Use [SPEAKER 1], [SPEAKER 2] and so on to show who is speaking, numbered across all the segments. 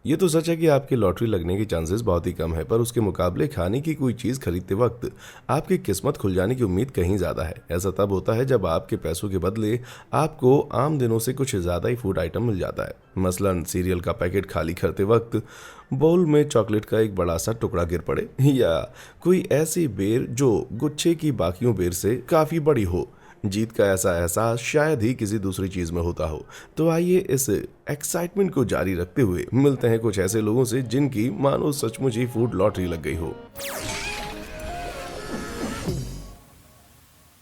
[SPEAKER 1] ये तो सच है कि आपकी लॉटरी लगने के चांसेस बहुत ही कम है, पर उसके मुकाबले खाने की कोई चीज़ खरीदते वक्त आपकी किस्मत खुल जाने की उम्मीद कहीं ज़्यादा है। ऐसा तब होता है जब आपके पैसों के बदले आपको आम दिनों से कुछ ज़्यादा ही फूड आइटम मिल जाता है। मसलन सीरियल का पैकेट खाली करते वक्त बाउल में चॉकलेट का एक बड़ा सा टुकड़ा गिर पड़े, या कोई ऐसी बेर जो गुच्छे की बाकियों बेर से काफ़ी बड़ी हो। जीत का ऐसा एहसास शायद ही किसी दूसरी चीज में होता हो। तो आइए इस एक्साइटमेंट को जारी रखते हुए मिलते हैं कुछ ऐसे लोगों से जिनकी मानो सचमुच ही फूड लॉटरी लग गई हो।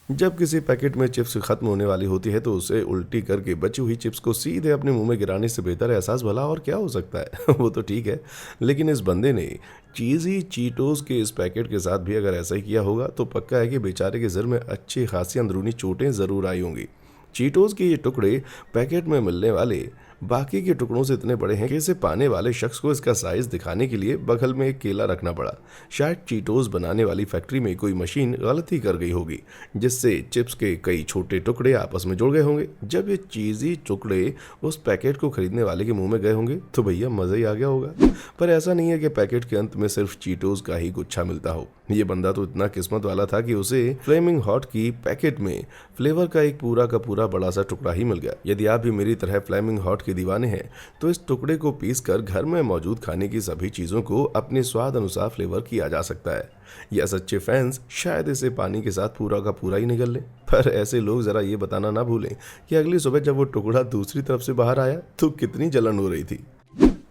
[SPEAKER 1] जब किसी पैकेट में चिप्स खत्म होने वाली होती है तो उसे उल्टी करके बची हुई चिप्स को सीधे अपने मुंह में गिराने से बेहतर एहसास भला और क्या हो सकता है। वो तो ठीक है, लेकिन इस बंदे ने चीज़ी चीटोस के इस पैकेट के साथ भी अगर ऐसा ही किया होगा तो पक्का है कि बेचारे के सिर में अच्छी खासी अंदरूनी चोटें ज़रूर आई होंगी। चीटोस के ये टुकड़े पैकेट में मिलने वाले बाकी के टुकड़ों से इतने बड़े हैं कि इसे पाने वाले शख्स को इसका साइज दिखाने के लिए बगल में एक केला रखना पड़ा। शायद चीटोस बनाने वाली फैक्ट्री में कोई मशीन गलती कर गई होगी, जिससे चिप्स के कई छोटे टुकड़े आपस में जुड़ गए होंगे। जब ये चीज़ी टुकड़े उस पैकेट को खरीदने वाले के मुंह में गए होंगे तो भैया मज़ा ही आ गया होगा। पर ऐसा नहीं है कि पैकेट के अंत में सिर्फ चीटोस का ही गुच्छा मिलता हो। ये बंदा तो इतना किस्मत वाला था कि उसे फ्लेमिंग हॉट की पैकेट में फ्लेवर का एक पूरा का पूरा बड़ा सा टुकड़ा ही मिल गया। यदि आप भी मेरी तरह फ्लेमिंग हॉट के दीवाने हैं तो इस टुकड़े को पीस कर घर में मौजूद खाने की सभी चीज़ों को अपने स्वाद अनुसार फ्लेवर किया जा सकता है। या सच्चे फैंस शायद इसे पानी के साथ पूरा का पूरा ही निगल लें। पर ऐसे लोग ज़रा ये बताना ना भूलें कि अगली सुबह जब वो टुकड़ा दूसरी तरफ से बाहर आया तो कितनी जलन हो रही थी।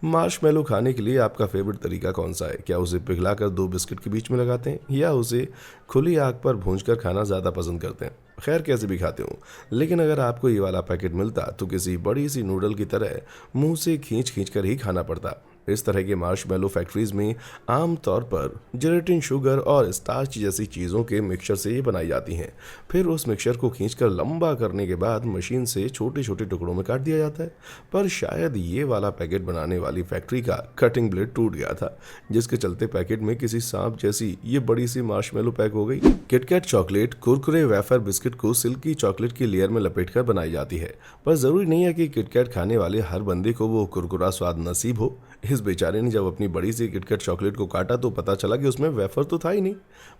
[SPEAKER 1] मार्शमेलो खाने के लिए आपका फेवरेट तरीका कौन सा है? क्या उसे पिघलाकर दो बिस्किट के बीच में लगाते हैं या उसे खुली आग पर भूंजकर खाना ज़्यादा पसंद करते हैं? खैर कैसे भी खाते हो, लेकिन अगर आपको ये वाला पैकेट मिलता तो किसी बड़ी सी नूडल की तरह मुंह से खींच खींच कर ही खाना पड़ता। इस तरह के मार्शमेलो फैक्ट्रीज में आम तौर पर जेलेटिन, शुगर और स्टार्च जैसी चीज़ों के मिक्सचर से ये बनाई जाती हैं। फिर उस मिक्सचर को खींचकर लंबा करने के बाद मशीन से छोटे छोटे टुकड़ों में काट दिया जाता है। पर शायद ये वाला पैकेट बनाने वाली फैक्ट्री का कटिंग ब्लेड टूट गया था, जिसके चलते पैकेट में किसी सांप जैसी ये बड़ी सी मार्शमेलो पैक हो गई। KitKat chocolate, Kurkure, wafer, biscuit को सिल्की चॉकलेट की लेयर में लपेटकर बनाई जाती है। पर ज़रूरी नहीं है कि किटकैट खाने वाले हर बंदे को वो कुरकुरा स्वाद नसीब हो। इस बेचारे ने जब अपनी बड़ी सी किटकैट चॉकलेट को काटा तो पता चला कि उसमें वेफर तो था ही नहीं।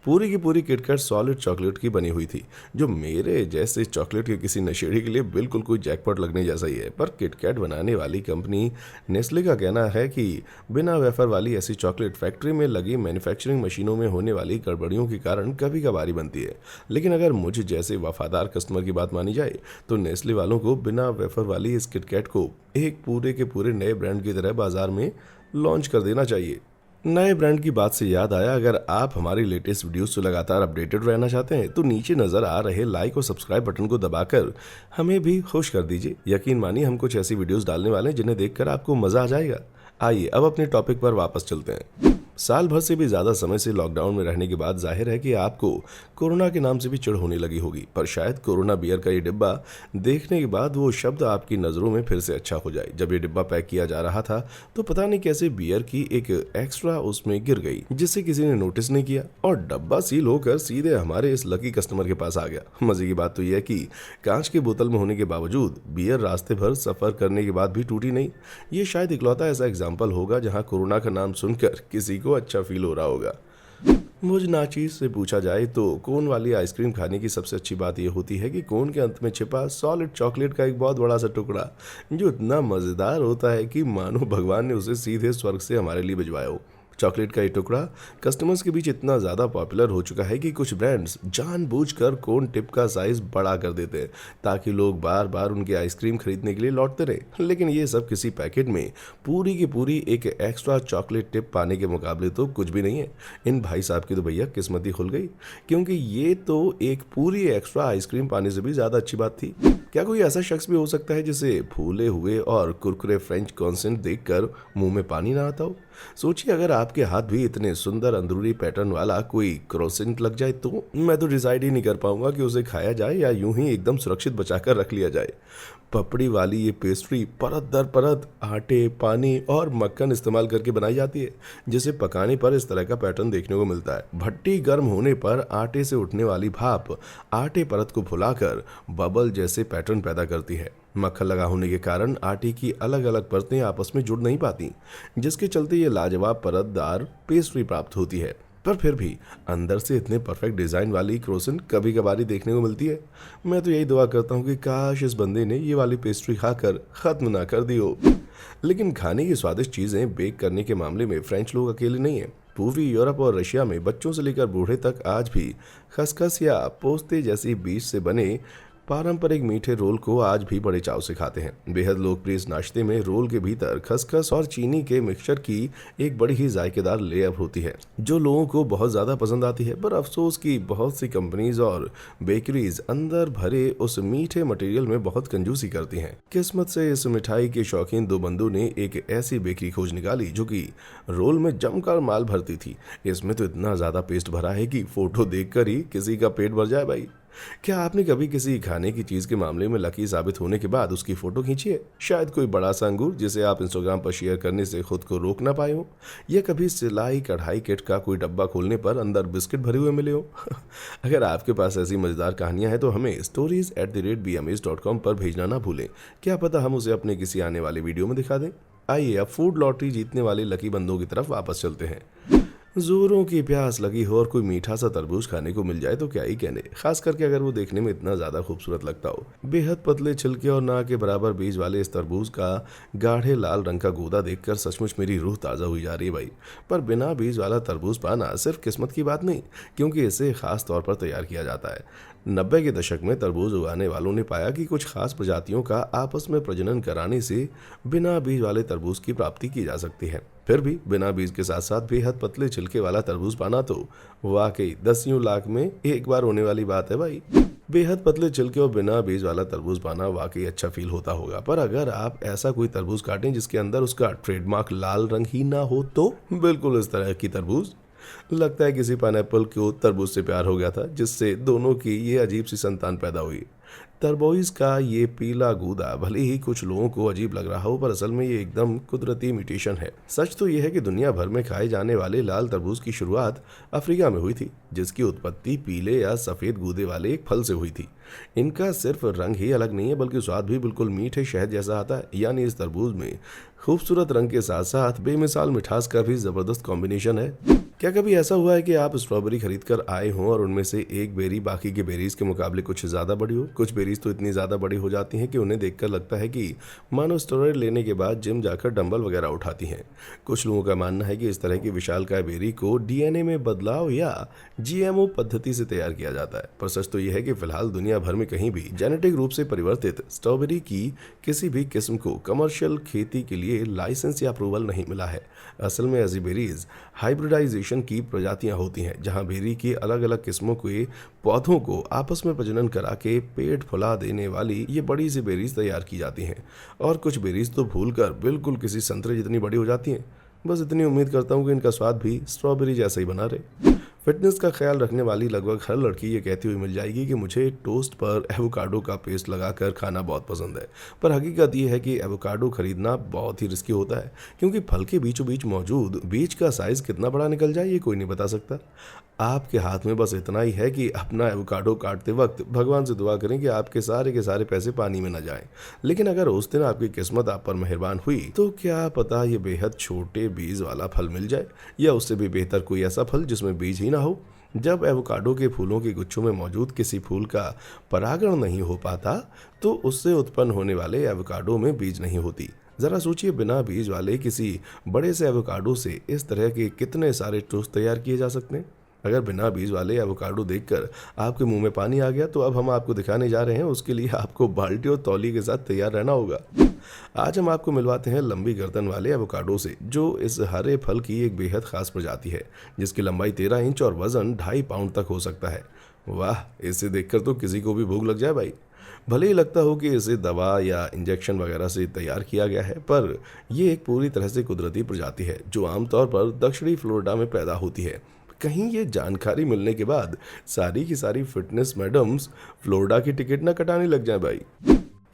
[SPEAKER 1] पूरी की पूरी किटकैट सॉलिड चॉकलेट की बनी हुई थी, जो मेरे जैसे चॉकलेट के किसी नशेड़ी के लिए बिल्कुल कोई जैकपॉट लगने जैसा ही है। पर किटकैट बनाने वाली कंपनी नेस्ले का कहना है कि बिना वेफर वाली ऐसी चॉकलेट फैक्ट्री में लगी मैन्युफैक्चरिंग मशीनों में होने वाली गड़बड़ियों के कारण कभी कभार ही बनती है। लेकिन अगर मुझे जैसे वफादार कस्टमर की बात मानी जाए तो नेस्ले वालों को बिना वेफर वाली इस किटकैट को एक पूरे के पूरे नए ब्रांड की तरह बाजार में लॉन्च कर देना चाहिए। नए ब्रांड की बात से याद आया, अगर आप हमारी लेटेस्ट वीडियोस से लगातार अपडेटेड रहना चाहते हैं तो नीचे नजर आ रहे लाइक और सब्सक्राइब बटन को दबाकर हमें भी खुश कर दीजिए। यकीन मानिए हम कुछ ऐसी वीडियोस डालने वाले हैं जिन्हें देखकर आपको मजा आ जाएगा। आइए अब अपने टॉपिक पर वापस चलते हैं। साल भर से भी ज़्यादा समय से लॉकडाउन में रहने के बाद जाहिर है कि आपको कोरोना के नाम से भी चिढ़ होने लगी होगी। पर शायद कोरोना बियर का ये डिब्बा देखने के बाद वो शब्द आपकी नज़रों में फिर से अच्छा हो जाए। जब ये डिब्बा पैक किया जा रहा था तो पता नहीं कैसे बियर की एक एक्स्ट्रा उसमें गिर गई, जिससे किसी ने नोटिस नहीं किया और डब्बा सील होकर सीधे हमारे इस लकी कस्टमर के पास आ गया। मजे की बात तो यह है कि कांच की बोतल में होने के बावजूद बियर रास्ते भर सफ़र करने के बाद भी टूटी नहीं। ये शायद इकलौता ऐसा एग्जाम्पल होगा जहाँ कोरोना का नाम सुनकर किसी को अच्छा फील हो रहा होगा। मुझ नाचीज से पूछा जाए तो कोन वाली आइसक्रीम खाने की सबसे अच्छी बात यह होती है कि कोन के अंत में छिपा सॉलिड चॉकलेट का एक बहुत बड़ा सा टुकड़ा, जो इतना मज़ेदार होता है कि मानो भगवान ने उसे सीधे स्वर्ग से हमारे लिए भिजवाया हो। चॉकलेट का ये टुकड़ा कस्टमर्स के बीच इतना ज़्यादा पॉपुलर हो चुका है कि कुछ ब्रांड्स जानबूझकर कोन टिप का साइज़ बड़ा कर देते हैं ताकि लोग बार बार उनकी आइसक्रीम खरीदने के लिए लौटते रहे। लेकिन ये सब किसी पैकेट में पूरी की पूरी एक एक्स्ट्रा चॉकलेट टिप पाने के मुकाबले तो कुछ भी नहीं है। इन भाई साहब की तो भैया किस्मत ही खुल गई, क्योंकि ये तो एक पूरी एक्स्ट्रा आइसक्रीम पाने से भी ज़्यादा अच्छी बात थी। क्या कोई ऐसा शख्स भी हो सकता है जिसे फूले हुए और कुरकुरे फ्रेंच कॉन्सेंट देखकर मुंह में पानी ना आता हो? सोचिए अगर आपके हाथ भी इतने सुंदर अंदरूनी पैटर्न वाला कोई क्रोसेंट लग जाए तो मैं तो डिसाइड ही नहीं कर पाऊंगा कि उसे खाया जाए या यूं ही एकदम सुरक्षित बचाकर रख लिया जाए। पपड़ी वाली ये पेस्ट्री परत दर परत आटे, पानी और मक्खन इस्तेमाल करके बनाई जाती है, जिसे पकाने पर इस तरह का पैटर्न देखने को मिलता है। भट्टी गर्म होने पर आटे से उठने वाली भाप आटे परत को फुलाकर बबल जैसे पैटर्न पैदा करती है। मक्खन लगा होने के कारण आटे की अलग अलग परतें आपस में जुड़ नहीं पाती, जिसके चलते ये लाजवाब परतदार पेस्ट्री प्राप्त होती है। पर फिर भी अंदर से इतने परफेक्ट डिज़ाइन वाली क्रोसन कभी कभार ही देखने को मिलती है। मैं तो यही दुआ करता हूँ कि काश इस बंदे ने ये वाली पेस्ट्री खाकर ख़त्म ना कर दी हो। लेकिन खाने की स्वादिष्ट चीज़ें बेक करने के मामले में फ्रेंच लोग अकेले नहीं हैं। पूर्वी यूरोप और रशिया में बच्चों से लेकर बूढ़े तक आज भी खसखस या पोस्ते जैसी बीज से बने पारंपरिक मीठे रोल को आज भी बड़े चाव से खाते हैं। बेहद लोकप्रिय इस नाश्ते में रोल के भीतर खसखस और चीनी के मिक्सचर की एक बड़ी ही जायकेदार लेयर होती है, जो लोगों को बहुत ज़्यादा पसंद आती है। पर अफसोस कि बहुत सी कंपनीज और बेकरीज अंदर भरे उस मीठे मटेरियल में बहुत कंजूसी करती हैं। किस्मत से इस मिठाई के शौकीन दो बंदों ने एक ऐसी बेकरी खोज निकाली जो कि रोल में जमकर माल भरती थी। इसमें तो इतना ज़्यादा पेस्ट भरा है कि फोटो देखकर ही किसी का पेट भर जाए भाई। क्या आपने कभी किसी खाने की चीज़ के मामले में लकी साबित होने के बाद उसकी फ़ोटो खींची है? शायद कोई बड़ा सा अंगूर जिसे आप इंस्टाग्राम पर शेयर करने से खुद को रोक ना पाए हो, या कभी सिलाई कढ़ाई किट का कोई डब्बा खोलने पर अंदर बिस्किट भरे हुए मिले हो। अगर आपके पास ऐसी मज़ेदार कहानियां हैं तो हमें stories@beamazed.com पर भेजना ना भूलें। क्या पता हम उसे अपने किसी आने वाले वीडियो में दिखा दें। आइए अब फूड लॉटरी जीतने वाले लकी बंदों की तरफ वापस चलते हैं। जोरों की प्यास लगी हो और कोई मीठा सा तरबूज खाने को मिल जाए तो क्या ही कहने, खास करके अगर वो देखने में इतना ज्यादा खूबसूरत लगता हो। बेहद पतले छिलके और ना के बराबर बीज वाले इस तरबूज का गाढ़े लाल रंग का गूदा देखकर सचमुच मेरी रूह ताज़ा हुई जा रही है भाई। पर बिना बीज वाला तरबूज पाना सिर्फ किस्मत की बात नहीं, क्योंकि इसे खास तौर पर तैयार किया जाता है। 90 के दशक में तरबूज उगाने वालों ने पाया कि कुछ खास प्रजातियों का आपस में प्रजनन कराने से बिना बीज वाले तरबूज की प्राप्ति की जा सकती है। फिर भी बिना बीज के साथ साथ बेहद पतले छिलके वाला तरबूज पाना तो वाकई दसियों लाख में एक बार होने वाली बात है भाई। बेहद पतले छिलके और बिना बीज वाला तरबूज पाना वाकई अच्छा फील होता होगा। पर अगर आप ऐसा कोई तरबूज काटें जिसके अंदर उसका ट्रेडमार्क लाल रंग ही ना हो तो बिल्कुल इस तरह की तरबूज लगता है किसी पाइनएप्पल को तरबूज से प्यार हो गया था, जिससे दोनों की ये अजीब सी संतान पैदा हुई। तरबूज का ये पीला गूदा भले ही कुछ लोगों को अजीब लग रहा हो, पर असल में ये एकदम कुदरती इमिटेशन है। सच तो यह है कि दुनिया भर में खाए जाने वाले लाल तरबूज की शुरुआत अफ्रीका में हुई थी, जिसकी उत्पत्ति पीले या सफ़ेद गूदे वाले एक फल से हुई थी। इनका सिर्फ रंग ही अलग नहीं है, बल्कि स्वाद भी बिल्कुल मीठे शहद जैसा आता है। यानी इस तरबूज में खूबसूरत रंग के साथ साथ बेमिसाल मिठास का भी ज़बरदस्त कॉम्बिनेशन है। क्या कभी ऐसा हुआ है कि आप स्ट्रॉबेरी खरीद कर आए हों और उनमें से एक बेरी बाकी के बेरीज के मुकाबले कुछ ज़्यादा बड़ी हो? कुछ बेरीज तो इतनी ज़्यादा बड़ी हो जाती हैं कि उन्हें देखकर लगता है कि मानो स्टेरॉइड लेने के बाद जिम जाकर डंबल वगैरह उठाती हैं। कुछ लोगों का मानना है कि इस तरह की विशालकाय बेरी को डीएनए में बदलाव या जीएमओ पद्धति से तैयार किया जाता है। पर सच तो यह है कि फिलहाल दुनिया भर में कहीं भी जेनेटिक रूप से परिवर्तित स्ट्रॉबेरी की किसी भी किस्म को कमर्शियल खेती के लिए लाइसेंस या अप्रूवल नहीं मिला है। असल में ऐसी बेरीज हाइब्रिडाइजेशन की प्रजातियां होती हैं, जहां बेरी की अलग अलग किस्मों के पौधों को आपस में प्रजनन करा के पेट फुला देने वाली ये बड़ी सी बेरीज तैयार की जाती हैं। और कुछ बेरीज तो भूलकर बिल्कुल किसी संतरे जितनी बड़ी हो जाती हैं। बस इतनी उम्मीद करता हूँ कि इनका स्वाद भी स्ट्रॉबेरी जैसा ही बना रहे। फिटनेस का ख्याल रखने वाली लगभग हर लड़की ये कहती हुई मिल जाएगी कि मुझे टोस्ट पर एवोकाडो का पेस्ट लगाकर खाना बहुत पसंद है। पर हकीकत ये है कि एवोकाडो खरीदना बहुत ही रिस्की होता है, क्योंकि फल के बीचों बीच मौजूद बीज का साइज़ कितना बड़ा निकल जाए ये कोई नहीं बता सकता। आपके हाथ में बस इतना ही है कि अपना एवोकाडो काटते वक्त भगवान से दुआ करें कि आपके सारे के सारे पैसे पानी में न जाएं। लेकिन अगर उस दिन आपकी किस्मत आप पर मेहरबान हुई तो क्या पता ये बेहद छोटे बीज वाला फल मिल जाए, या उससे भी बेहतर कोई ऐसा फल जिसमें बीज ही ना हो। जब एवोकाडो के फूलों के गुच्छों में मौजूद किसी फूल का परागण नहीं हो पाता तो उससे उत्पन्न होने वाले एवोकाडो में बीज नहीं होती। ज़रा सोचिए, बिना बीज वाले किसी बड़े से एवोकाडो से इस तरह के कितने सारे टोस्ट तैयार किए जा सकते हैं। अगर बिना बीज वाले एवोकाडो देखकर आपके मुंह में पानी आ गया तो अब हम आपको दिखाने जा रहे हैं, उसके लिए आपको बाल्टी और तौली के साथ तैयार रहना होगा। आज हम आपको मिलवाते हैं लंबी गर्दन वाले एवोकाडो से, जो इस हरे फल की एक बेहद खास प्रजाति है, जिसकी लंबाई 13 इंच और वजन 2.5 पाउंड तक हो सकता है। वाह, इसे देखकर तो किसी को भी भूख लग जाए भाई। भले ही लगता हो कि इसे दवा या इंजेक्शन वगैरह से तैयार किया गया है, पर यह एक पूरी तरह से कुदरती प्रजाति है जो आमतौर पर दक्षिणी फ्लोरिडा में पैदा होती है। कहीं ये जानकारी मिलने के बाद सारी की सारी फिटनेस मैडम्स फ्लोरिडा की टिकट ना कटाने लग जाए भाई।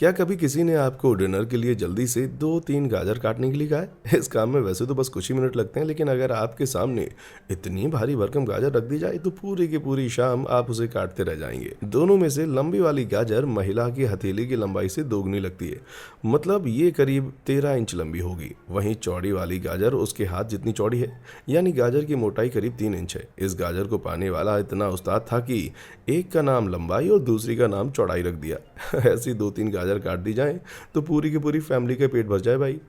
[SPEAKER 1] क्या कभी किसी ने आपको डिनर के लिए जल्दी से 2-3 गाजर काटने के लिए कहा है? इस काम में वैसे तो बस कुछ ही मिनट लगते हैं, लेकिन अगर आपके सामने इतनी भारी भरकम गाजर रख दी जाए तो पूरी की पूरी शाम आप उसे काटते रह जाएंगे। दोनों में से लंबी वाली गाजर महिला की हथेली की लंबाई से दोगुनी लगती है, मतलब ये करीब 13 इंच लंबी होगी। वहीं चौड़ी वाली गाजर उसके हाथ जितनी चौड़ी है, यानी गाजर की मोटाई करीब 3 इंच है। इस गाजर को पाने वाला इतना उस्ताद था कि एक का नाम लंबाई और दूसरी का नाम चौड़ाई रख दिया। ऐसी 2-3 गाजर काट दी जाए तो पूरी की पूरी फैमिली का पेट भर जाए भाई।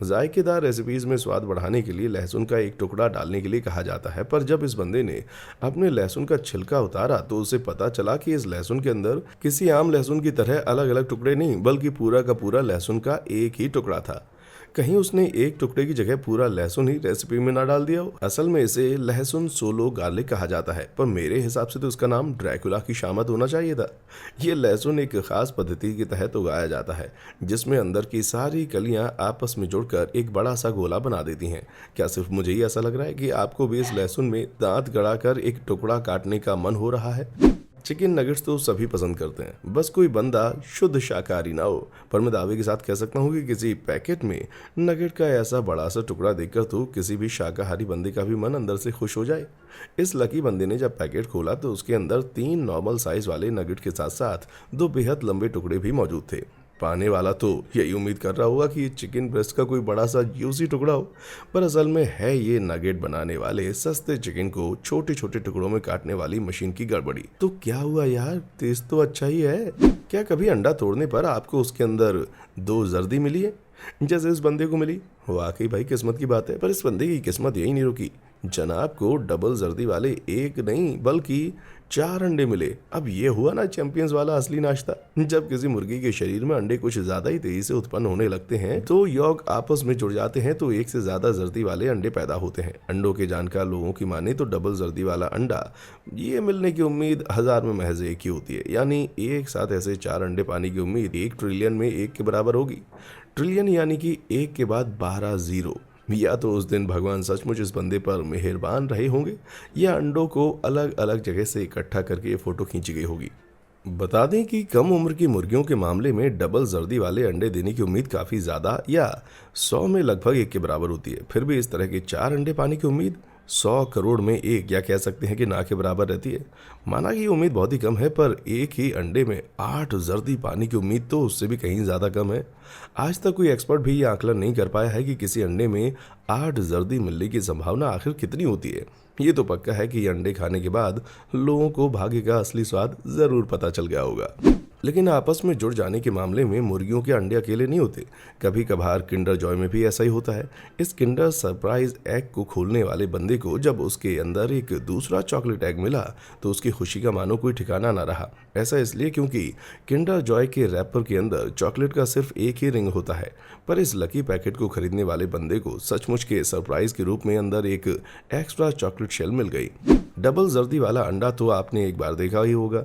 [SPEAKER 1] जायकेदार रेसिपीज में स्वाद बढ़ाने के लिए लहसुन का एक टुकड़ा डालने के लिए कहा जाता है, पर जब इस बंदे ने अपने लहसुन का छिलका उतारा तो उसे पता चला कि इस लहसुन के अंदर किसी आम लहसुन की तरह अलग अलग टुकड़े नहीं, बल्कि पूरा का पूरा लहसुन का एक ही टुकड़ा था। कहीं उसने एक टुकड़े की जगह पूरा लहसुन ही रेसिपी में ना डाल दिया हो। असल में इसे लहसुन सोलो गार्लिक कहा जाता है, पर मेरे हिसाब से तो इसका नाम ड्रैकुला की शामत होना चाहिए था। ये लहसुन एक खास पद्धति के तहत उगाया जाता है, जिसमें अंदर की सारी कलियां आपस में जुड़कर एक बड़ा सा गोला बना देती हैं। क्या सिर्फ मुझे ही ऐसा लग रहा है कि आपको भी इस लहसुन में दांत गड़ाकर एक टुकड़ा काटने का मन हो रहा है? चिकन नगेट्स तो सभी पसंद करते हैं, बस कोई बंदा शुद्ध शाकाहारी ना हो। पर मैं दावे के साथ कह सकता हूँ कि किसी पैकेट में नगेट का ऐसा बड़ा सा टुकड़ा देखकर तो किसी भी शाकाहारी बंदे का भी मन अंदर से खुश हो जाए। इस लकी बंदे ने जब पैकेट खोला तो उसके अंदर 3 नॉर्मल साइज वाले नगेट के साथ साथ 2 बेहद लंबे टुकड़े भी मौजूद थे। पाने वाला तो यही उम्मीद कर रहा होगा कि ये चिकन ब्रेस्ट का कोई बड़ा सा जूसी टुकड़ा हो, पर असल में है ये नगेट बनाने वाले सस्ते चिकन को छोटे छोटे टुकड़ों में काटने वाली मशीन की गड़बड़ी। तो क्या हुआ यार, टेस्ट तो अच्छा ही है। क्या कभी अंडा तोड़ने पर आपको उसके अंदर 2 जर्दी मिली है, जैसे इस बंदे को मिली? वाकई भाई किस्मत की बात है, पर इस बंदे की किस्मत यही नहीं रुकी। जनाब को डबल जर्दी वाले एक नहीं बल्कि 4 अंडे मिले। अब ये हुआ ना चैंपियंस वाला असली नाश्ता। जब किसी मुर्गी के शरीर में अंडे कुछ ज्यादा ही तेजी से उत्पन्न होने लगते हैं तो यौग आपस में जुड़ जाते हैं, तो एक से ज्यादा जर्दी वाले अंडे पैदा होते हैं। अंडों के जानकार लोगों की माने तो डबल जर्दी वाला अंडा ये मिलने की उम्मीद 1000 में महज एक ही होती है, यानी एक साथ ऐसे 4 अंडे पाने की उम्मीद 1 ट्रिलियन में 1 के बराबर होगी। ट्रिलियन यानी कि 1 के बाद 12 जीरो। या तो उस दिन भगवान सचमुच इस बंदे पर मेहरबान रहे होंगे, या अंडों को अलग अलग जगह से इकट्ठा करके ये फोटो खींची गई होगी। बता दें कि कम उम्र की मुर्गियों के मामले में डबल जर्दी वाले अंडे देने की उम्मीद काफ़ी ज़्यादा या 100 में लगभग 1 के बराबर होती है। फिर भी इस तरह के 4 अंडे पाने की उम्मीद 100 करोड़ में 1 या कह सकते हैं कि ना के बराबर रहती है। माना कि ये उम्मीद बहुत ही कम है, पर एक ही अंडे में 8 जर्दी पाने की उम्मीद तो उससे भी कहीं ज़्यादा कम है। आज तक कोई एक्सपर्ट भी ये आकलन नहीं कर पाया है कि किसी अंडे में 8 जर्दी मिलने की संभावना आखिर कितनी होती है। ये तो पक्का है कि ये अंडे खाने के बाद लोगों को भाग्य का असली स्वाद जरूर पता चल गया होगा। लेकिन आपस में जुड़ जाने के मामले में मुर्गियों के अंडे अकेले नहीं होते, कभी कभार किंडर जॉय में भी ऐसा ही होता है। इस किंडर सरप्राइज एग को खोलने वाले बंदे को जब उसके अंदर एक दूसरा चॉकलेट एग मिला तो उसकी खुशी का मानो कोई ठिकाना ना रहा। ऐसा इसलिए क्योंकि किंडर जॉय के रैपर के अंदर चॉकलेट का सिर्फ एक ही रिंग होता है, पर इस लकी पैकेट को खरीदने वाले बंदे को सचमुच के सरप्राइज के रूप में अंदर एक एक्स्ट्रा चॉकलेट शेल मिल गई। डबल जर्दी वाला अंडा तो आपने एक बार देखा ही होगा,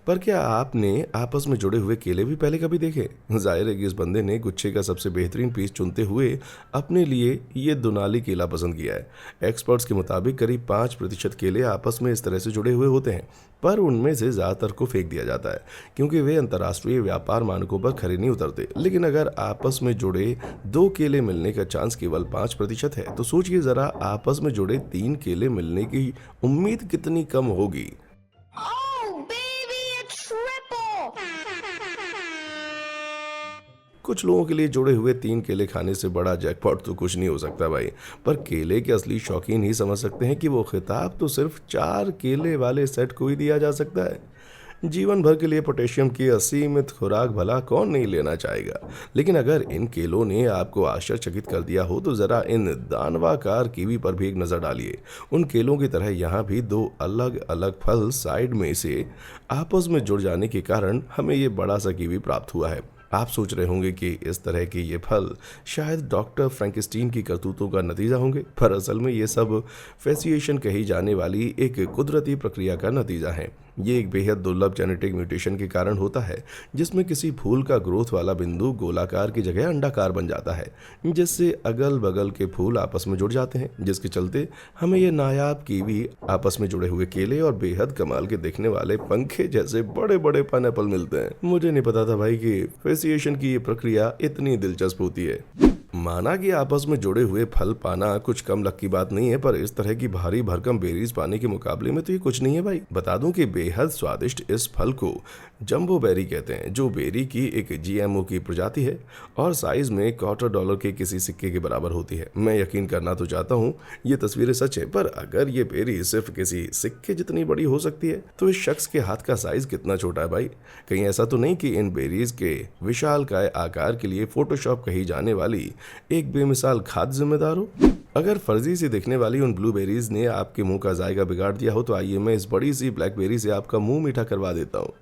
[SPEAKER 1] पर क्या आपने आपस में जुड़े हुए केले भी पहले कभी देखे? जाहिर है कि इस बंदे ने गुच्छे का सबसे बेहतरीन पीस चुनते हुए अपने लिए ये दुनाली केला पसंद किया है। एक्सपर्ट्स के मुताबिक करीब 5% केले आपस में इस तरह से जुड़े हुए होते हैं, पर उनमें से ज़्यादातर को फेंक दिया जाता है क्योंकि वे अंतर्राष्ट्रीय व्यापार मानकों पर खरे नहीं उतरते। लेकिन अगर आपस में जुड़े 2 केले मिलने का चांस केवल 5% है, तो सोचिए ज़रा आपस में जुड़े 3 केले मिलने की उम्मीद कितनी कम होगी। कुछ लोगों के लिए जुड़े हुए 3 केले खाने से बड़ा जैकपॉट तो कुछ नहीं हो सकता भाई, पर केले के असली शौकीन ही समझ सकते हैं कि वो खिताब तो सिर्फ 4 केले वाले सेट को ही दिया जा सकता है। जीवन भर के लिए पोटेशियम की असीमित खुराक भला कौन नहीं लेना चाहेगा। लेकिन अगर इन केलों ने आपको आश्चर्यचकित कर दिया हो तो ज़रा इन दानवाकार कीवी पर भी एक नज़र डालिए। उन केलों की तरह यहाँ भी 2 अलग अलग फल साइड में से आपस में जुड़ जाने के कारण हमें ये बड़ा सा कीवी प्राप्त हुआ है। आप सोच रहे होंगे कि इस तरह के ये फल शायद डॉक्टर फ्रैंकेस्टीन की करतूतों का नतीजा होंगे, पर असल में ये सब फेसिएशन कही जाने वाली एक कुदरती प्रक्रिया का नतीजा है। ये एक बेहद दुर्लभ जेनेटिक म्यूटेशन के कारण होता है, जिसमें किसी फूल का ग्रोथ वाला बिंदु गोलाकार की जगह अंडाकार बन जाता है, जिससे अगल बगल के फूल आपस में जुड़ जाते हैं, जिसके चलते हमें ये नायाब कीवी, आपस में जुड़े हुए केले और बेहद कमाल के दिखने वाले पंखे जैसे बड़े बड़े पाइनएप्पल मिलते हैं। मुझे नहीं पता था भाई कि डिफरेंशिएशन की ये प्रक्रिया इतनी दिलचस्प होती है। माना कि आपस में जुड़े हुए फल पाना कुछ कम लक की बात नहीं है, पर इस तरह की भारी भरकम बेरीज पाने के मुकाबले में तो ये कुछ नहीं है भाई। बता दूं कि बेहद स्वादिष्ट इस फल को जंबो बेरी कहते हैं, जो बेरी की एक जीएमओ की प्रजाति है और साइज में $25 के किसी सिक्के के बराबर होती है। मैं यकीन करना तो चाहता हूँ ये तस्वीरें सच है, पर अगर ये बेरी सिर्फ किसी सिक्के जितनी बड़ी हो सकती है तो इस शख्स के हाथ का साइज कितना छोटा है भाई। कहीं ऐसा तो नहीं कि इन बेरीज के विशालकाय आकार के लिए फोटोशॉप कही जाने वाली एक बेमिसाल खाद जिम्मेदार हो। अगर फर्जी सी दिखने वाली उन ब्लूबेरीज ने आपके मुंह का जायका बिगाड़ दिया हो तो आइए मैं इस बड़ी सी ब्लैकबेरी से आपका मुंह मीठा करवा देता हूँ।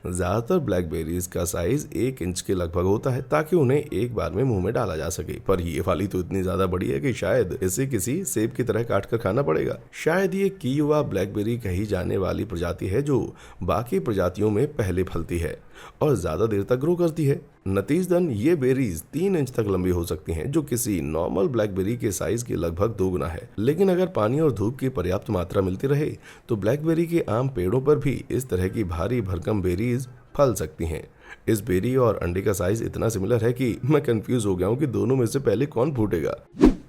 [SPEAKER 1] ज्यादातर ब्लैकबेरीज का साइज 1 इंच के लगभग होता है ताकि उन्हें एक बार में मुंह में डाला जा सके, पर ये वाली तो इतनी ज्यादा बड़ी है कि शायद इसे किसी सेब की तरह काट कर खाना पड़ेगा। शायद ये कीवा ब्लैकबेरी कही जाने वाली प्रजाति है जो बाकी प्रजातियों में पहले फलती है और ज्यादा देर तक ग्रो करती है। नतीजतन ये बेरीज 3 इंच तक लंबी हो सकती हैं, जो किसी नॉर्मल ब्लैकबेरी के साइज के लगभग 2 गुना है। लेकिन अगर पानी और धूप की पर्याप्त मात्रा मिलती रहे तो ब्लैकबेरी के आम पेड़ों पर भी इस तरह की भारी भरकम बेरीज फल सकती हैं। इस बेरी और अंडे का साइज इतना सिमिलर है कि मैं कंफ्यूज हो गया हूँ कि दोनों में से पहले कौन फूटेगा।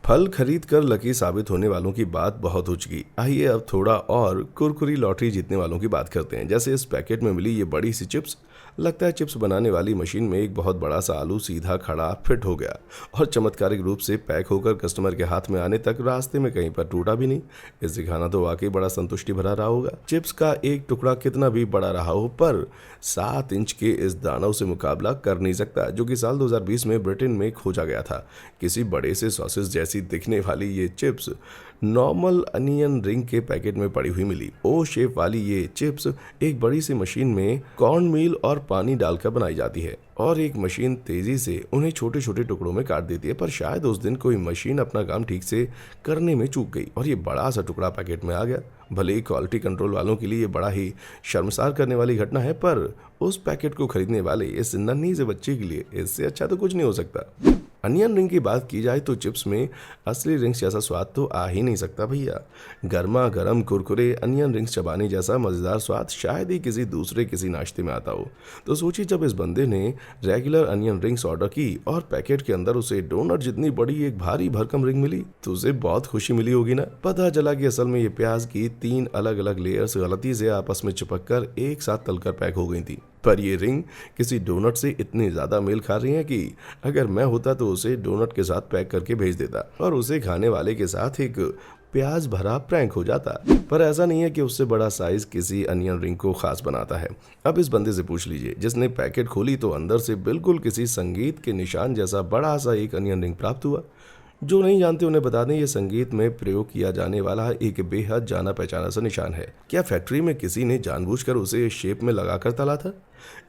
[SPEAKER 1] फल खरीद कर लकी साबित होने वालों की बात बहुत हो चुकी। आइए अब थोड़ा और कुरकुरी लॉटरी जीतने वालों की बात करते हैं। जैसे इस पैकेट में मिली ये बड़ी सी चिप्स, लगता है चिप्स बनाने वाली मशीन में एक बहुत बड़ा सा आलू सीधा खड़ा फिट हो गया और चमत्कारिक रूप से पैक होकर कस्टमर के हाथ में आने तक रास्ते में कहीं पर टूटा भी नहीं। इसे खाना तो वाकई बड़ा संतुष्टि भरा रहा होगा। चिप्स का एक टुकड़ा कितना भी बड़ा रहा हो, पर 7 इंच के इस दानव से मुकाबला कर नहीं सकता, जो कि साल 2020 में ब्रिटेन में खोजा गया था। किसी बड़े से सॉसेज जैसी दिखने वाली ये चिप्स नॉर्मल अनियन रिंग के पैकेट में पड़ी हुई मिली। ओ शेप वाली ये चिप्स एक बड़ी सी मशीन में कॉर्न मील और पानी डालकर बनाई जाती है और एक मशीन तेजी से उन्हें छोटे छोटे टुकड़ों में काट देती है। पर शायद उस दिन कोई मशीन अपना काम ठीक से करने में चूक गई और ये बड़ा सा टुकड़ा पैकेट में आ गया। भले ही क्वालिटी कंट्रोल वालों के लिए ये बड़ा ही शर्मसार करने वाली घटना है, पर उस पैकेट को खरीदने वाले इस नन्ही से बच्चे के लिए इससे अच्छा तो कुछ नहीं हो सकता। अनियन रिंग की बात की जाए तो चिप्स में असली रिंग्स जैसा स्वाद तो आ ही नहीं सकता भैया। गर्मा गर्म कुरकुरे अनियन रिंग्स चबाने जैसा मज़ेदार स्वाद शायद ही किसी नाश्ते में आता हो। तो सोचिए, जब इस बंदे ने रेगुलर अनियन रिंग्स ऑर्डर की और पैकेट के अंदर उसे डोनट जितनी बड़ी एक भारी भरकम रिंग मिली तो उसे बहुत खुशी मिली होगी ना। पता चला कि असल में ये प्याज की 3 अलग अलग लेयर्स गलती से आपस में चिपक कर एक साथ तलकर पैक हो गई थी। पर ये रिंग किसी डोनट से इतनी ज्यादा मेल खा रही है कि अगर मैं होता तो उसे डोनट के साथ पैक करके भेज देता और उसे खाने वाले के साथ एक प्याज भरा प्रैंक हो जाता। पर ऐसा नहीं है कि उससे बड़ा साइज किसी अनियन रिंग को खास बनाता है। अब इस बंदे से पूछ लीजिए जिसने पैकेट खोली तो अंदर से बिल्कुल किसी संगीत के निशान जैसा बड़ा सा एक अनियन रिंग प्राप्त हुआ। जो नहीं जानते उन्हें बता दें, ये संगीत में प्रयोग किया जाने वाला एक बेहद जाना पहचाना सा निशान है। क्या फैक्ट्री में किसी ने जानबूझकर उसे शेप में लगाकर तला था,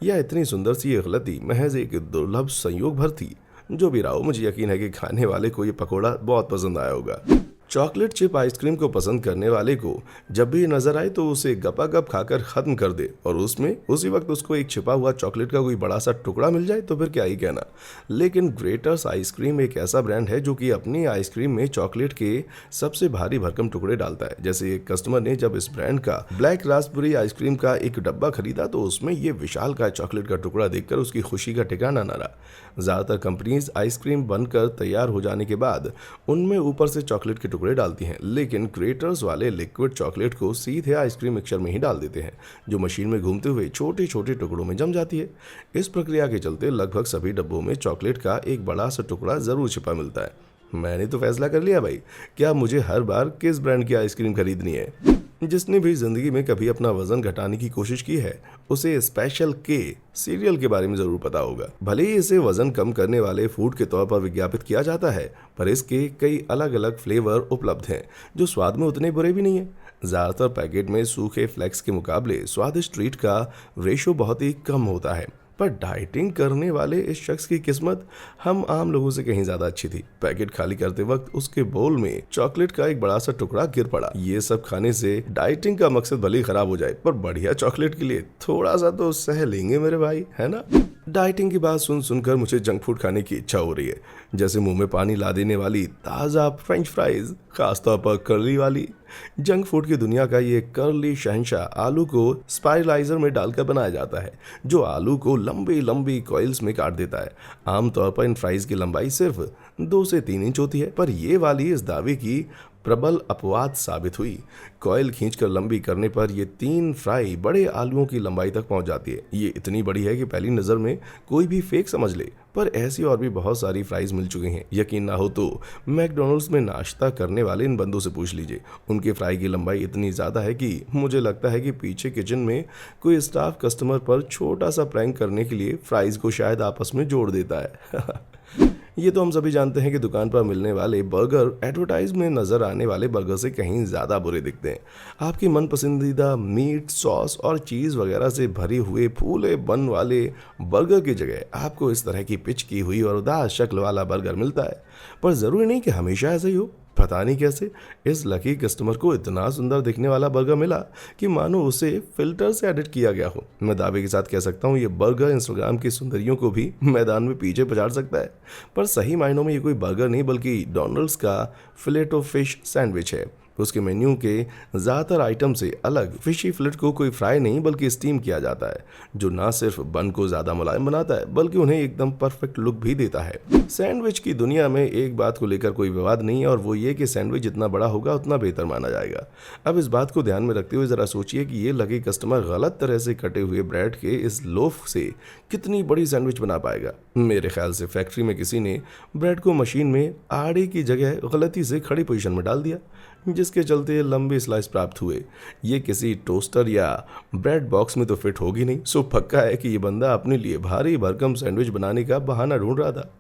[SPEAKER 1] या इतनी सुंदर सी ये गलती महज एक दुर्लभ संयोग भर थी? जो भी रहा हो, मुझे यकीन है कि खाने वाले को ये पकौड़ा बहुत पसंद आया होगा। चॉकलेट चिप आइसक्रीम को पसंद करने वाले को जब भी नजर आए तो उसे गपागप खाकर खत्म कर दे और उसमें उसी वक्त उसको एक छिपा हुआ चॉकलेट का कोई बड़ा सा टुकड़ा मिल जाए तो फिर क्या ही कहना। लेकिन ग्रेटर्स आइसक्रीम एक ऐसा ब्रांड है जो कि अपनी आइसक्रीम में चॉकलेट के सबसे भारी भरकम टुकड़े डालता है। जैसे एक कस्टमर ने जब इस ब्रांड का ब्लैक रास्पबेरी आइसक्रीम का एक डब्बा खरीदा तो उसमें ये विशाल का चॉकलेट का टुकड़ा देखकर उसकी खुशी का ठिकाना न रहा। ज्यादातर कंपनीज आइसक्रीम बनकर तैयार हो जाने के बाद उनमें ऊपर से चॉकलेट के टुकड़े डालती हैं, लेकिन क्रिएटर्स वाले लिक्विड चॉकलेट को सीधे आइसक्रीम मिक्सचर में ही डाल देते हैं, जो मशीन में घूमते हुए छोटे छोटे टुकड़ों में जम जाती है। इस प्रक्रिया के चलते लगभग सभी डब्बों में चॉकलेट का एक बड़ा सा टुकड़ा जरूर छिपा मिलता है। मैंने तो फैसला कर लिया भाई, क्या मुझे हर बार किस ब्रांड की आइसक्रीम खरीदनी है। जिसने भी जिंदगी में कभी अपना वजन घटाने की कोशिश की है उसे स्पेशल के सीरियल के बारे में जरूर पता होगा। भले ही इसे वजन कम करने वाले फूड के तौर पर विज्ञापित किया जाता है, पर इसके कई अलग अलग फ्लेवर उपलब्ध हैं जो स्वाद में उतने बुरे भी नहीं है। ज्यादातर पैकेट में सूखे फ्लेक्स के मुकाबले स्वादिष्ट ट्रीट का रेशो बहुत ही कम होता है, पर डाइटिंग करने वाले इस शख्स की किस्मत हम आम लोगों से कहीं ज्यादा अच्छी थी। पैकेट खाली करते वक्त उसके बोल में चॉकलेट का एक बड़ा सा टुकड़ा गिर पड़ा। ये सब खाने से डाइटिंग का मकसद भले ही खराब हो जाए, पर बढ़िया चॉकलेट के लिए थोड़ा सा तो सह लेंगे मेरे भाई, है ना। डाइटिंग की बात सुन सुनकर मुझे जंक फूड खाने की इच्छा हो रही है, जैसे मुंह में पानी ला देने वाली ताज़ा फ्रेंच फ्राइज, खासतौर पर कर्ली वाली। जंक फूड की दुनिया का ये कर्ली शहंशाह आलू को स्पाइरलाइजर में डालकर बनाया जाता है, जो आलू को लंबी लंबी कॉइल्स में काट देता है। आमतौर पर इन फ्राइज की लंबाई सिर्फ 2 से 3 इंच होती है, पर ये वाली इस दावे की प्रबल अपवाद साबित हुई। कॉइल खींचकर लंबी करने पर यह 3 फ्राई बड़े आलूओं की लंबाई तक पहुंच जाती है। ये इतनी बड़ी है कि पहली नज़र में कोई भी फेक समझ ले, पर ऐसी और भी बहुत सारी फ्राइज मिल चुकी हैं। यकीन ना हो तो मैकडोनल्ड्स में नाश्ता करने वाले इन बंदों से पूछ लीजिए। उनके फ्राई की लंबाई इतनी ज़्यादा है कि मुझे लगता है कि पीछे किचन में कोई स्टाफ कस्टमर पर छोटा सा प्रैंक करने के लिए फ्राइज को शायद आपस में जोड़ देता है। ये तो हम सभी जानते हैं कि दुकान पर मिलने वाले बर्गर एडवर्टाइज में नजर आने वाले बर्गर से कहीं ज़्यादा बुरे दिखते हैं। आपकी मन पसंदीदा मीट, सॉस और चीज़ वगैरह से भरी हुए फूले बन वाले बर्गर की जगह आपको इस तरह की पिच की हुई और उदास शक्ल वाला बर्गर मिलता है। पर ज़रूरी नहीं कि हमेशा ऐसा ही हो। पता नहीं कैसे इस लकी कस्टमर को इतना सुंदर दिखने वाला बर्गर मिला कि मानो उसे फिल्टर से एडिट किया गया हो। मैं दावे के साथ कह सकता हूँ ये बर्गर इंस्टाग्राम की सुंदरियों को भी मैदान में पीछे पछाड़ सकता है। पर सही मायनों में ये कोई बर्गर नहीं बल्कि डोनाल्ड्स का फिलेट ऑफ फिश सैंडविच है। उसके मेन्यू के ज़्यादातर आइटम से अलग फिशी फिलेट को कोई फ्राई नहीं बल्कि स्टीम किया जाता है, जो ना सिर्फ बन को ज़्यादा मुलायम बनाता है बल्कि उन्हें एकदम परफेक्ट लुक भी देता है। सैंडविच की दुनिया में एक बात को लेकर कोई विवाद नहीं है, और वो ये कि सैंडविच जितना बड़ा होगा उतना बेहतर माना जाएगा। अब इस बात को ध्यान में रखते हुए ज़रा सोचिए कि ये लकी कस्टमर गलत तरह से कटे हुए ब्रेड के इस लोफ से कितनी बड़ी सैंडविच बना पाएगा। मेरे ख्याल से फैक्ट्री में किसी ने ब्रेड को मशीन में आड़े की जगह गलती से खड़ी पोजीशन में डाल दिया, जिसके चलते लंबे स्लाइस प्राप्त हुए। ये किसी टोस्टर या ब्रेड बॉक्स में तो फिट होगी नहीं। सो पक्का है कि ये बंदा अपने लिए भारी भरकम सैंडविच बनाने का बहाना ढूंढ रहा था।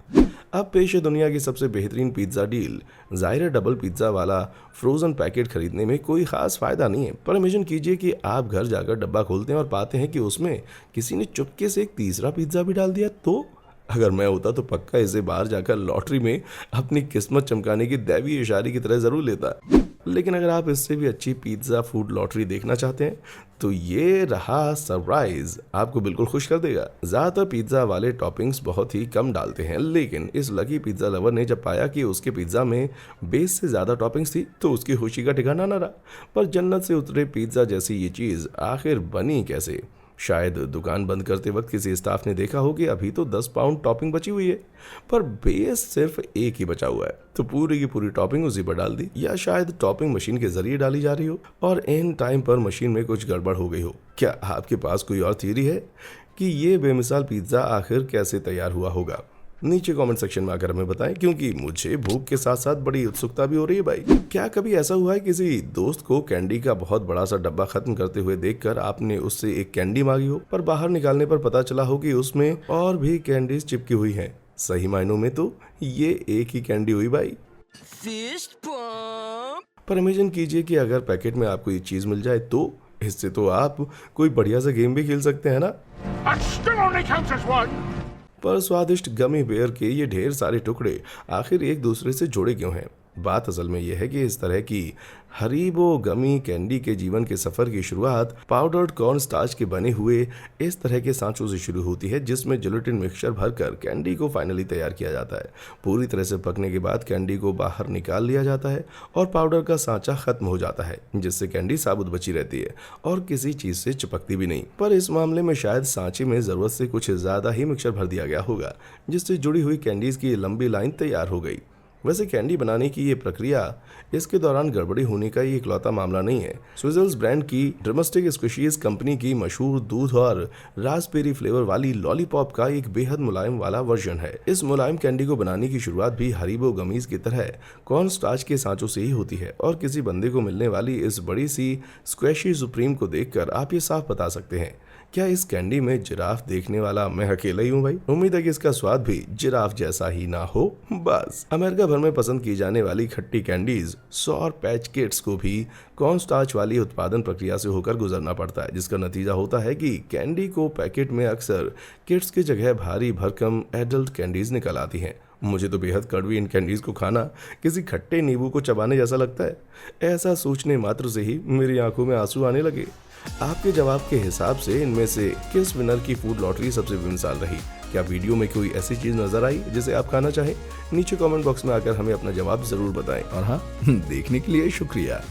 [SPEAKER 1] अब पेश है दुनिया की सबसे बेहतरीन पिज्ज़ा डील। ज़ाहिर है डबल पिज्ज़ा वाला फ्रोज़न पैकेट खरीदने में कोई ख़ास फ़ायदा नहीं है, पर इमेजिन कीजिए कि आप घर जाकर डब्बा खोलते हैं और पाते हैं कि उसमें किसी ने चुपके से एक तीसरा पिज्ज़ा भी डाल दिया। तो अगर मैं होता तो पक्का इसे बाहर जाकर लॉटरी में अपनी किस्मत चमकाने की दैवीय इशारे की तरह ज़रूर लेता। लेकिन अगर आप इससे भी अच्छी पिज्ज़ा फूड लॉटरी देखना चाहते हैं तो ये रहा सरप्राइज, आपको बिल्कुल खुश कर देगा। ज़्यादातर पिज्ज़ा वाले टॉपिंग्स बहुत ही कम डालते हैं, लेकिन इस लकी पिज्ज़ा लवर ने जब पाया कि उसके पिज्ज़ा में बेस से ज़्यादा टॉपिंग्स थी तो उसकी खुशी का ठिकाना न रहा। पर जन्नत से उतरे पिज्ज़ा जैसी ये चीज़ आखिर बनी कैसे? शायद दुकान बंद करते वक्त किसी स्टाफ ने देखा हो कि अभी तो 10 पाउंड टॉपिंग बची हुई है, पर बेस सिर्फ एक ही बचा हुआ है, तो पूरी की पूरी टॉपिंग उसी पर डाल दी। या शायद टॉपिंग मशीन के जरिए डाली जा रही हो और एन टाइम पर मशीन में कुछ गड़बड़ हो गई हो। क्या आपके पास कोई और थ्योरी है कि ये बेमिसाल पिज्ज़ा आखिर कैसे तैयार हुआ होगा? नीचे कमेंट सेक्शन में आकर हमें बताएं, क्योंकि मुझे भूख के साथ साथ बड़ी उत्सुकता भी हो रही है भाई। क्या कभी ऐसा हुआ है किसी दोस्त को कैंडी का बहुत बड़ा सा डब्बा खत्म करते हुए देखकर आपने उससे एक कैंडी मांगी हो, पर बाहर निकालने पर पता चला हो कि उसमें और भी कैंडीज चिपकी हुई हैं? सही मायनों में तो ये एक ही कैंडी हुई भाई। Fist pump. पर इमेजिन कीजिए कि अगर पैकेट में आपको ये चीज मिल जाए तो इससे तो आप कोई बढ़िया सा गेम भी खेल सकते हैं ना। पर स्वादिष्ट गमी बेयर के ये ढेर सारे टुकड़े आखिर एक दूसरे से जुड़े क्यों हैं? बात असल में यह है कि इस तरह की हरीबो गमी कैंडी के जीवन के सफ़र की शुरुआत पाउडर्ड कॉर्न स्टार्च के बने हुए इस तरह के सांचों से शुरू होती है, जिसमें जिलेटिन मिक्सचर भरकर कैंडी को फाइनली तैयार किया जाता है। पूरी तरह से पकने के बाद कैंडी को बाहर निकाल लिया जाता है और पाउडर का सांचा खत्म हो जाता है, जिससे कैंडी साबुत बची रहती है और किसी चीज़ से चिपकती भी नहीं। पर इस मामले में शायद सांचे में ज़रूरत से कुछ ज़्यादा ही मिक्सचर भर दिया गया होगा, जिससे जुड़ी हुई कैंडीज़ की लंबी लाइन तैयार हो गई। वैसे कैंडी बनाने की ये प्रक्रिया इसके दौरान गड़बड़ी होने का ये इकलौता मामला नहीं है। स्विज़ल्स ब्रांड की ड्रमस्टिक स्क्विशीज कंपनी की मशहूर दूध और रास्पबेरी फ्लेवर वाली लॉलीपॉप का एक बेहद मुलायम वाला वर्जन है। इस मुलायम कैंडी को बनाने की शुरुआत भी हरीबो गमीज की तरह कॉर्न स्टार्च के सांचों से ही होती है, और किसी बंदे को मिलने वाली इस बड़ी सी स्क्वैशी सुप्रीम को देखकर आप ये साफ बता सकते हैं, क्या इस कैंडी में जिराफ देखने वाला मैं अकेला ही हूँ भाई? उम्मीद है कि इसका स्वाद भी जिराफ जैसा ही ना हो। बस अमेरिका भर में पसंद की जाने वाली खट्टी कैंडीज सॉर पैच किड्स को भी कॉर्न स्टार्च वाली उत्पादन प्रक्रिया से होकर गुजरना पड़ता है, जिसका नतीजा होता है कि कैंडी को पैकेट में अक्सर किड्स की जगह भारी भरकम एडल्ट कैंडीज निकल आती हैं। मुझे तो बेहद कड़वी इन कैंडीज को खाना किसी खट्टे नींबू को चबाने जैसा लगता है। ऐसा सोचने मात्र से ही मेरी आंखों में आंसू आने लगे। आपके जवाब के हिसाब से इनमें से किस विनर की फूड लॉटरी सबसे बेमिसाल रही? क्या वीडियो में कोई ऐसी चीज नजर आई जिसे आप खाना चाहें? नीचे कमेंट बॉक्स में आकर हमें अपना जवाब जरूर बताएं।
[SPEAKER 2] और हाँ, देखने के लिए शुक्रिया।